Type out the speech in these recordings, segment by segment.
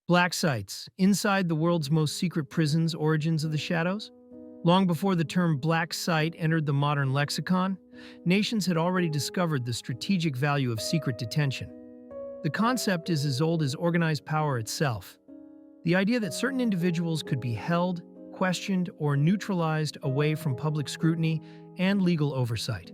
Black sites, inside the world's most secret prisons, origins of the shadows? Long before the term black site entered the modern lexicon, nations had already discovered the strategic value of secret detention. The concept is as old as organized power itself. The idea that certain individuals could be held, questioned, or neutralized away from public scrutiny and legal oversight.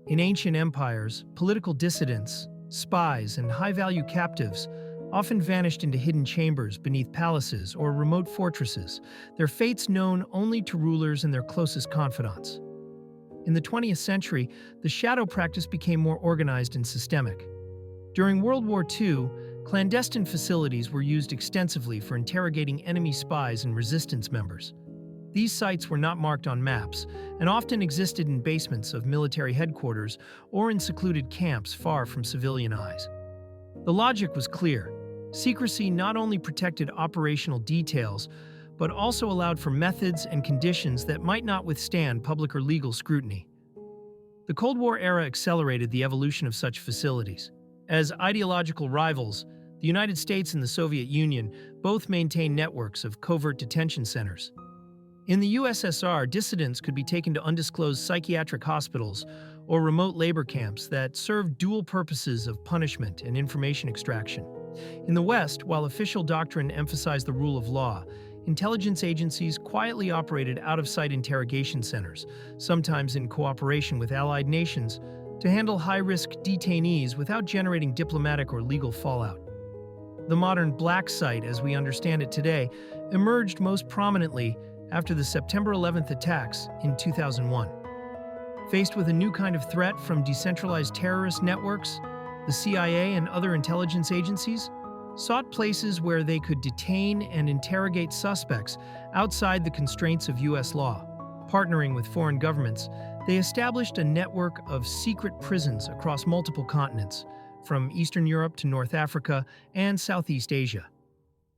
In ancient empires, political dissidents, spies, and high-value captives often vanished into hidden chambers beneath palaces or remote fortresses, their fates known only to rulers and their closest confidants. In the 20th century, the shadow practice became more organized and systemic. During World War II, clandestine facilities were used extensively for interrogating enemy spies and resistance members. These sites were not marked on maps and often existed in basements of military headquarters or in secluded camps far from civilian eyes. The logic was clear. Secrecy not only protected operational details, but also allowed for methods and conditions that might not withstand public or legal scrutiny. The Cold War era accelerated the evolution of such facilities. As ideological rivals, the United States and the Soviet Union both maintained networks of covert detention centers. In the USSR, dissidents could be taken to undisclosed psychiatric hospitals or remote labor camps that served dual purposes of punishment and information extraction. In the West, while official doctrine emphasized the rule of law, intelligence agencies quietly operated out-of-sight interrogation centers, sometimes in cooperation with allied nations, to handle high-risk detainees without generating diplomatic or legal fallout. The modern black site, as we understand it today, emerged most prominently after the September 11th attacks in 2001. Faced with a new kind of threat from decentralized terrorist networks, the CIA and other intelligence agencies sought places where they could detain and interrogate suspects outside the constraints of U.S. law. Partnering with foreign governments, they established a network of secret prisons across multiple continents, from Eastern Europe to North Africa and Southeast Asia.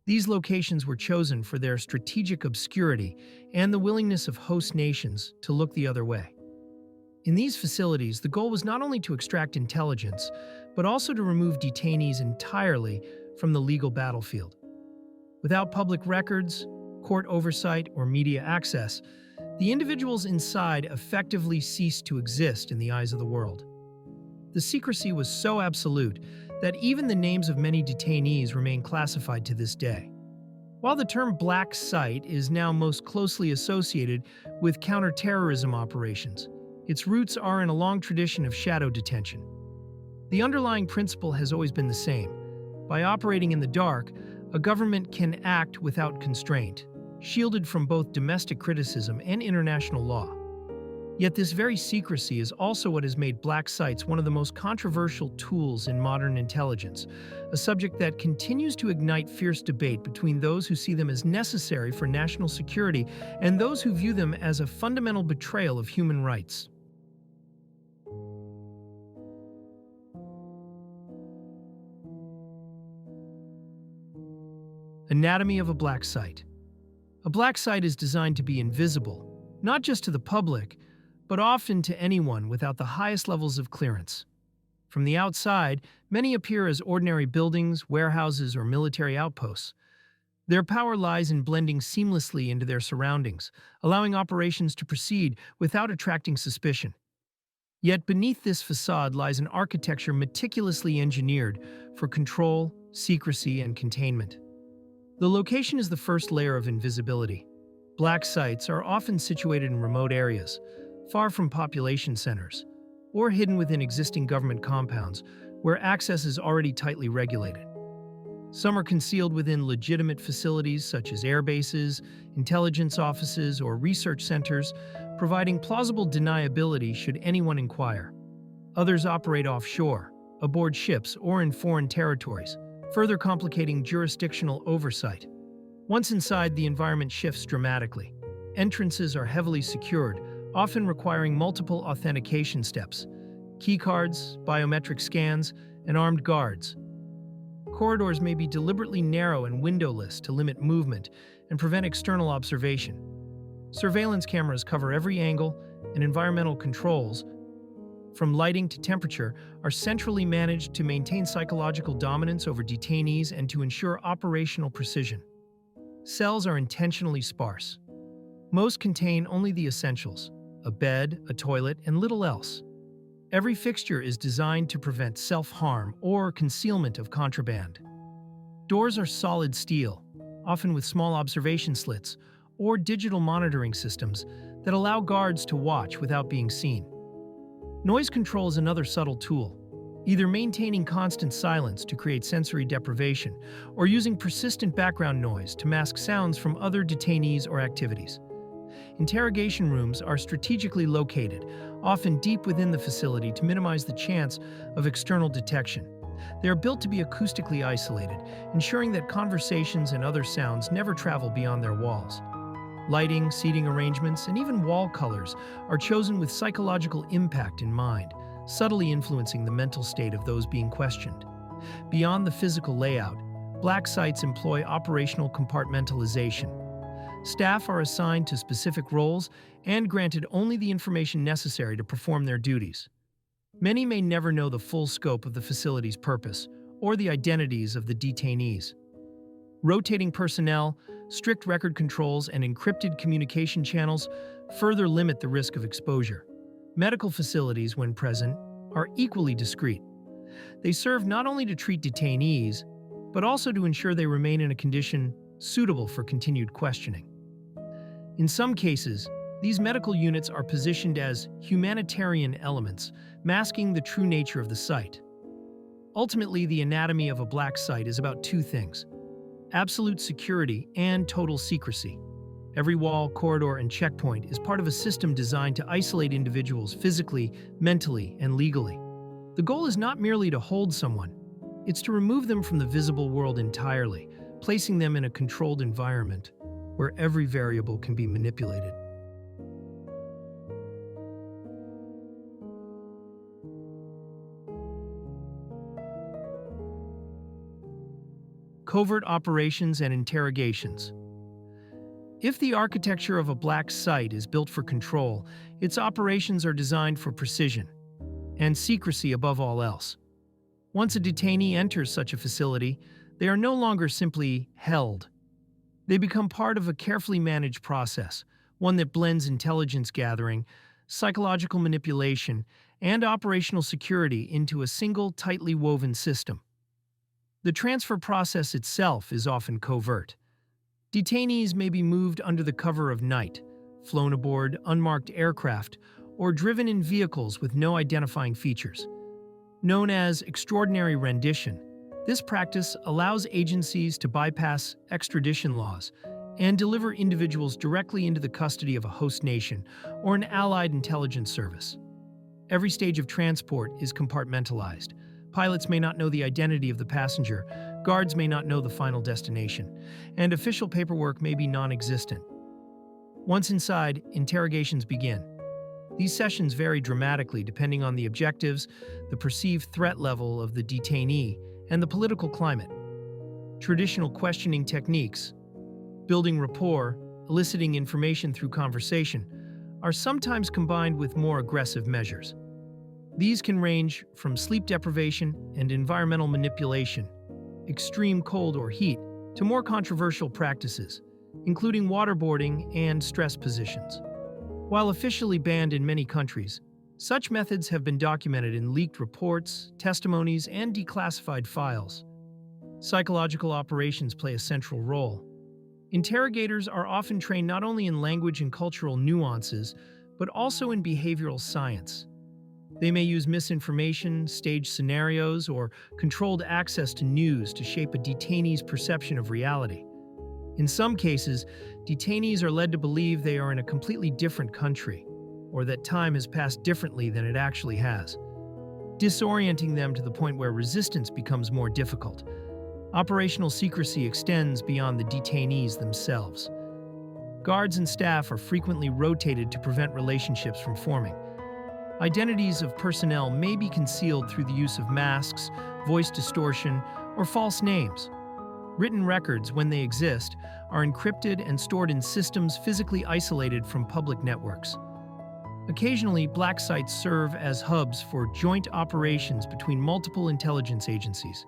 These locations were chosen for their strategic obscurity and the willingness of host nations to look the other way. In these facilities, the goal was not only to extract intelligence, but also to remove detainees entirely from the legal battlefield. Without public records, court oversight, or media access, the individuals inside effectively ceased to exist in the eyes of the world. The secrecy was so absolute that even the names of many detainees remain classified to this day. While the term black site is now most closely associated with counterterrorism operations, its roots are in a long tradition of shadow detention. The underlying principle has always been the same. By operating in the dark, a government can act without constraint, shielded from both domestic criticism and international law. Yet this very secrecy is also what has made black sites one of the most controversial tools in modern intelligence, a subject that continues to ignite fierce debate between those who see them as necessary for national security and those who view them as a fundamental betrayal of human rights. Anatomy of a black site. A black site is designed to be invisible, not just to the public, but often to anyone without the highest levels of clearance. From the outside, many appear as ordinary buildings, warehouses, or military outposts. Their power lies in blending seamlessly into their surroundings, allowing operations to proceed without attracting suspicion. Yet beneath this facade lies an architecture meticulously engineered for control, secrecy, and containment. The location is the first layer of invisibility. Black sites are often situated in remote areas, far from population centers, or hidden within existing government compounds where access is already tightly regulated. Some are concealed within legitimate facilities such as air bases, intelligence offices, or research centers, providing plausible deniability should anyone inquire. Others operate offshore, aboard ships, or in foreign territories, further complicating jurisdictional oversight. Once inside, the environment shifts dramatically. Entrances are heavily secured, often requiring multiple authentication steps, keycards, biometric scans, and armed guards. Corridors may be deliberately narrow and windowless to limit movement and prevent external observation. Surveillance cameras cover every angle, and environmental controls, from lighting to temperature, are centrally managed to maintain psychological dominance over detainees and to ensure operational precision. Cells are intentionally sparse. Most contain only the essentials: a bed, a toilet, and little else. Every fixture is designed to prevent self-harm or concealment of contraband. Doors are solid steel, often with small observation slits, or digital monitoring systems that allow guards to watch without being seen. Noise control is another subtle tool, either maintaining constant silence to create sensory deprivation or using persistent background noise to mask sounds from other detainees or activities. Interrogation rooms are strategically located, often deep within the facility to minimize the chance of external detection. They are built to be acoustically isolated, ensuring that conversations and other sounds never travel beyond their walls. Lighting, seating arrangements, and even wall colors are chosen with psychological impact in mind, subtly influencing the mental state of those being questioned. Beyond the physical layout, black sites employ operational compartmentalization. Staff are assigned to specific roles and granted only the information necessary to perform their duties. Many may never know the full scope of the facility's purpose or the identities of the detainees. Rotating personnel, strict record controls, and encrypted communication channels further limit the risk of exposure. Medical facilities, when present, are equally discreet. They serve not only to treat detainees, but also to ensure they remain in a condition suitable for continued questioning. In some cases, these medical units are positioned as humanitarian elements, masking the true nature of the site. Ultimately, the anatomy of a black site is about two things: absolute security and total secrecy. Every wall, corridor, and checkpoint is part of a system designed to isolate individuals physically, mentally, and legally. The goal is not merely to hold someone, it's to remove them from the visible world entirely, placing them in a controlled environment where every variable can be manipulated. Covert operations and interrogations. If the architecture of a black site is built for control, its operations are designed for precision and secrecy above all else. Once a detainee enters such a facility, they are no longer simply held. They become part of a carefully managed process, one that blends intelligence gathering, psychological manipulation, and operational security into a single, tightly woven system. The transfer process itself is often covert. Detainees may be moved under the cover of night, flown aboard unmarked aircraft, or driven in vehicles with no identifying features. Known as extraordinary rendition, this practice allows agencies to bypass extradition laws and deliver individuals directly into the custody of a host nation or an allied intelligence service. Every stage of transport is compartmentalized. Pilots may not know the identity of the passenger, guards may not know the final destination, and official paperwork may be non-existent. Once inside, interrogations begin. These sessions vary dramatically depending on the objectives, the perceived threat level of the detainee, and the political climate. Traditional questioning techniques, building rapport, eliciting information through conversation, are sometimes combined with more aggressive measures. These can range from sleep deprivation and environmental manipulation, extreme cold or heat, to more controversial practices, including waterboarding and stress positions. While officially banned in many countries, such methods have been documented in leaked reports, testimonies, and declassified files. Psychological operations play a central role. Interrogators are often trained not only in language and cultural nuances, but also in behavioral science. They may use misinformation, staged scenarios, or controlled access to news to shape a detainee's perception of reality. In some cases, detainees are led to believe they are in a completely different country, or that time has passed differently than it actually has, disorienting them to the point where resistance becomes more difficult. Operational secrecy extends beyond the detainees themselves. Guards and staff are frequently rotated to prevent relationships from forming. Identities of personnel may be concealed through the use of masks, voice distortion, or false names. Written records, when they exist, are encrypted and stored in systems physically isolated from public networks. Occasionally, black sites serve as hubs for joint operations between multiple intelligence agencies.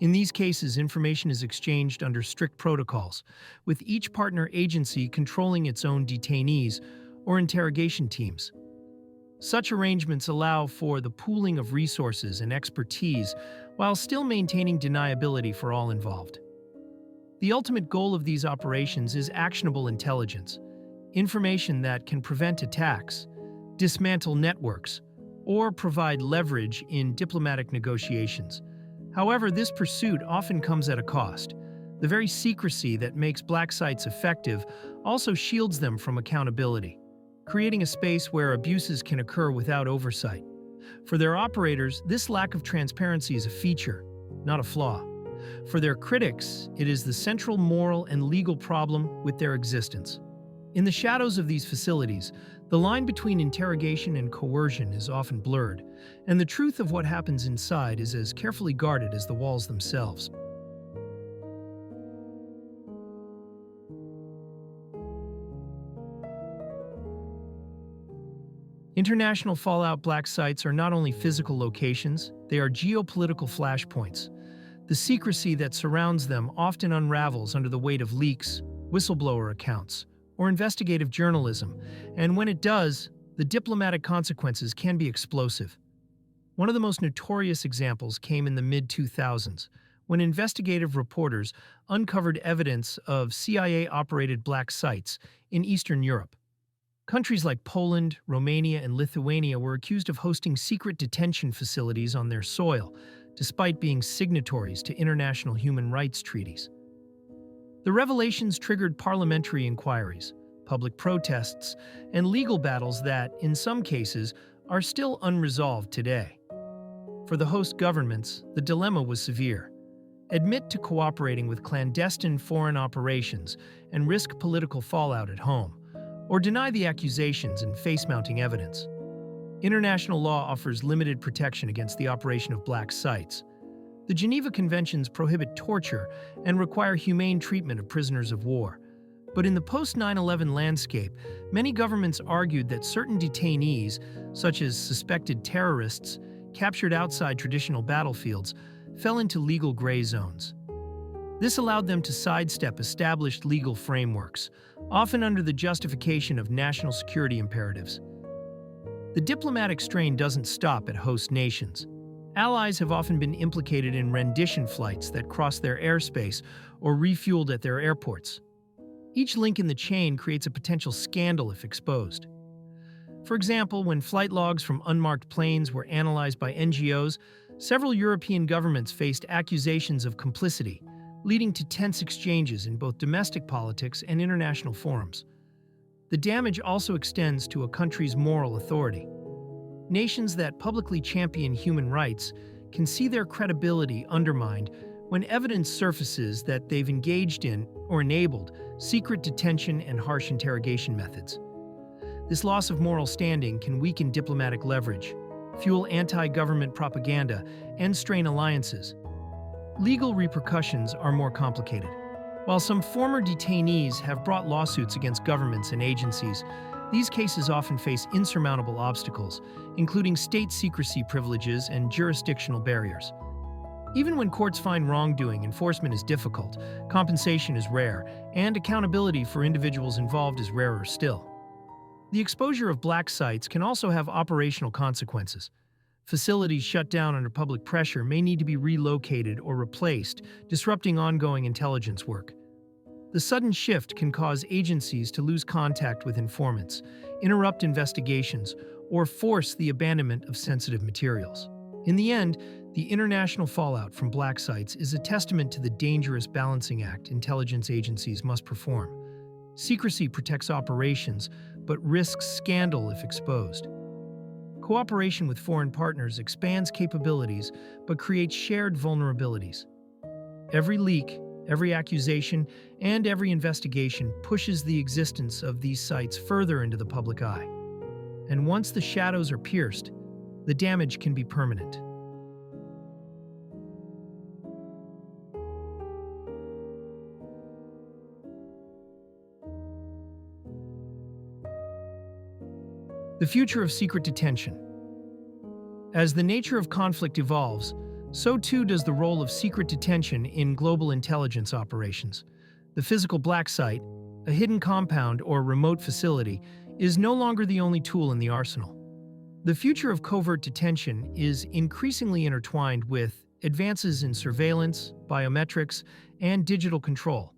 In these cases, information is exchanged under strict protocols, with each partner agency controlling its own detainees or interrogation teams. Such arrangements allow for the pooling of resources and expertise while still maintaining deniability for all involved. The ultimate goal of these operations is actionable intelligence, information that can prevent attacks, dismantle networks, or provide leverage in diplomatic negotiations. However, this pursuit often comes at a cost. The very secrecy that makes black sites effective also shields them from accountability, creating a space where abuses can occur without oversight. For their operators, this lack of transparency is a feature, not a flaw. For their critics, it is the central moral and legal problem with their existence. In the shadows of these facilities, the line between interrogation and coercion is often blurred, and the truth of what happens inside is as carefully guarded as the walls themselves. International fallout black sites are not only physical locations, they are geopolitical flashpoints. The secrecy that surrounds them often unravels under the weight of leaks, whistleblower accounts, or investigative journalism, and when it does, the diplomatic consequences can be explosive. One of the most notorious examples came in the mid-2000s, when investigative reporters uncovered evidence of CIA-operated black sites in Eastern Europe. Countries like Poland, Romania, and Lithuania were accused of hosting secret detention facilities on their soil, despite being signatories to international human rights treaties. The revelations triggered parliamentary inquiries, public protests, and legal battles that, in some cases, are still unresolved today. For the host governments, the dilemma was severe. Admit to cooperating with clandestine foreign operations and risk political fallout at home, or deny the accusations and face mounting evidence. International law offers limited protection against the operation of black sites. The Geneva Conventions prohibit torture and require humane treatment of prisoners of war. But in the post-9/11 landscape, many governments argued that certain detainees, such as suspected terrorists, captured outside traditional battlefields, fell into legal gray zones. This allowed them to sidestep established legal frameworks, often under the justification of national security imperatives. The diplomatic strain doesn't stop at host nations. Allies have often been implicated in rendition flights that cross their airspace or refueled at their airports. Each link in the chain creates a potential scandal if exposed. For example, when flight logs from unmarked planes were analyzed by NGOs, several European governments faced accusations of complicity, leading to tense exchanges in both domestic politics and international forums. The damage also extends to a country's moral authority. Nations that publicly champion human rights can see their credibility undermined when evidence surfaces that they've engaged in or enabled secret detention and harsh interrogation methods. This loss of moral standing can weaken diplomatic leverage, fuel anti-government propaganda, and strain alliances. Legal repercussions are more complicated. While some former detainees have brought lawsuits against governments and agencies, these cases often face insurmountable obstacles, including state secrecy privileges and jurisdictional barriers. Even when courts find wrongdoing, enforcement is difficult, compensation is rare, and accountability for individuals involved is rarer still. The exposure of black sites can also have operational consequences. Facilities shut down under public pressure may need to be relocated or replaced, disrupting ongoing intelligence work. The sudden shift can cause agencies to lose contact with informants, interrupt investigations, or force the abandonment of sensitive materials. In the end, the international fallout from black sites is a testament to the dangerous balancing act intelligence agencies must perform. Secrecy protects operations, but risks scandal if exposed. Cooperation with foreign partners expands capabilities, but creates shared vulnerabilities. Every leak, every accusation, and every investigation pushes the existence of these sites further into the public eye. And once the shadows are pierced, the damage can be permanent. The future of secret detention. As the nature of conflict evolves, so too does the role of secret detention in global intelligence operations. The physical black site, a hidden compound or remote facility, is no longer the only tool in the arsenal. The future of covert detention is increasingly intertwined with advances in surveillance, biometrics, and digital control,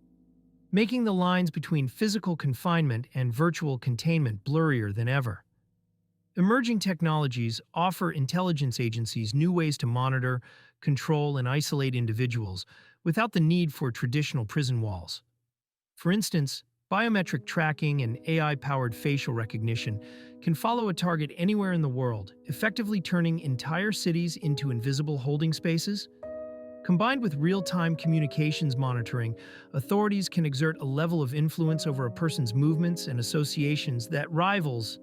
making the lines between physical confinement and virtual containment blurrier than ever. Emerging technologies offer intelligence agencies new ways to monitor, control, and isolate individuals without the need for traditional prison walls. For instance, biometric tracking and AI-powered facial recognition can follow a target anywhere in the world, effectively turning entire cities into invisible holding spaces. Combined with real-time communications monitoring, authorities can exert a level of influence over a person's movements and associations that rivals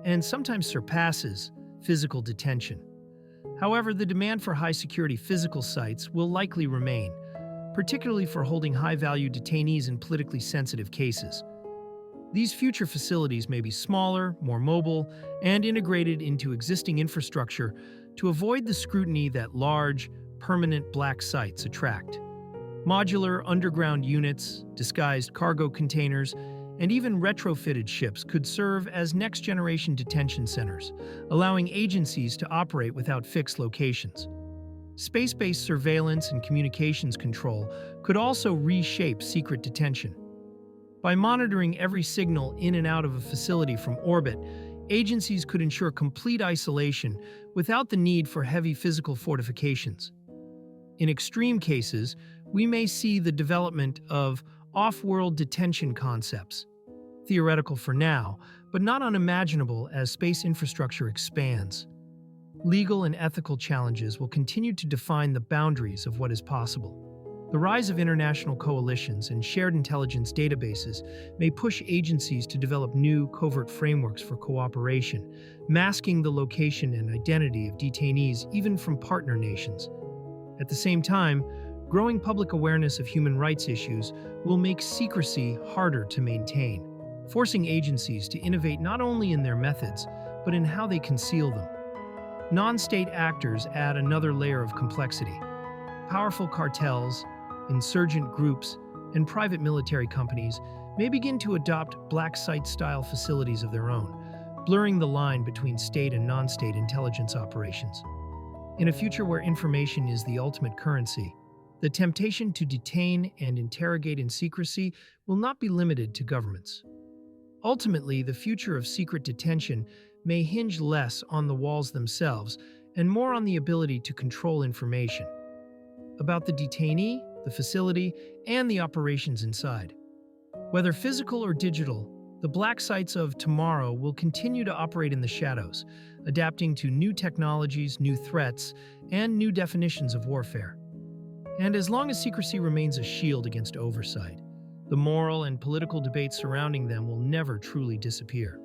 and sometimes surpasses physical detention. However, the demand for high-security physical sites will likely remain, particularly for holding high-value detainees in politically sensitive cases. These future facilities may be smaller, more mobile, and integrated into existing infrastructure to avoid the scrutiny that large, permanent black sites attract. Modular underground units, disguised cargo containers, and even retrofitted ships could serve as next-generation detention centers, allowing agencies to operate without fixed locations. Space-based surveillance and communications control could also reshape secret detention. By monitoring every signal in and out of a facility from orbit, agencies could ensure complete isolation without the need for heavy physical fortifications. In extreme cases, we may see the development of off-world detention concepts, theoretical for now, but not unimaginable as space infrastructure expands. Legal and ethical challenges will continue to define the boundaries of what is possible. The rise of international coalitions and shared intelligence databases may push agencies to develop new covert frameworks for cooperation, masking the location and identity of detainees even from partner nations. At the same time, growing public awareness of human rights issues will make secrecy harder to maintain, forcing agencies to innovate not only in their methods, but in how they conceal them. Non-state actors add another layer of complexity. Powerful cartels, insurgent groups, and private military companies may begin to adopt black site-style facilities of their own, blurring the line between state and non-state intelligence operations. In a future where information is the ultimate currency, the temptation to detain and interrogate in secrecy will not be limited to governments. Ultimately, the future of secret detention may hinge less on the walls themselves and more on the ability to control information about the detainee, the facility, and the operations inside. Whether physical or digital, the black sites of tomorrow will continue to operate in the shadows, adapting to new technologies, new threats, and new definitions of warfare. And as long as secrecy remains a shield against oversight, the moral and political debates surrounding them will never truly disappear.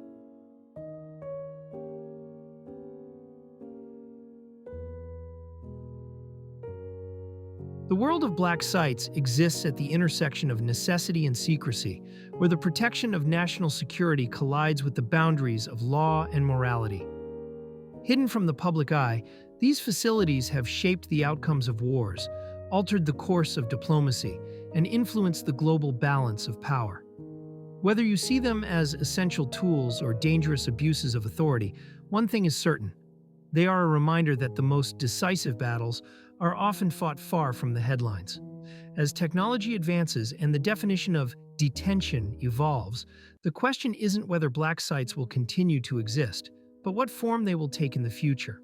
The world of black sites exists at the intersection of necessity and secrecy, where the protection of national security collides with the boundaries of law and morality. Hidden from the public eye, these facilities have shaped the outcomes of wars, altered the course of diplomacy, and influenced the global balance of power. Whether you see them as essential tools or dangerous abuses of authority, one thing is certain: they are a reminder that the most decisive battles are often fought far from the headlines. As technology advances and the definition of detention evolves, the question isn't whether black sites will continue to exist, but what form they will take in the future.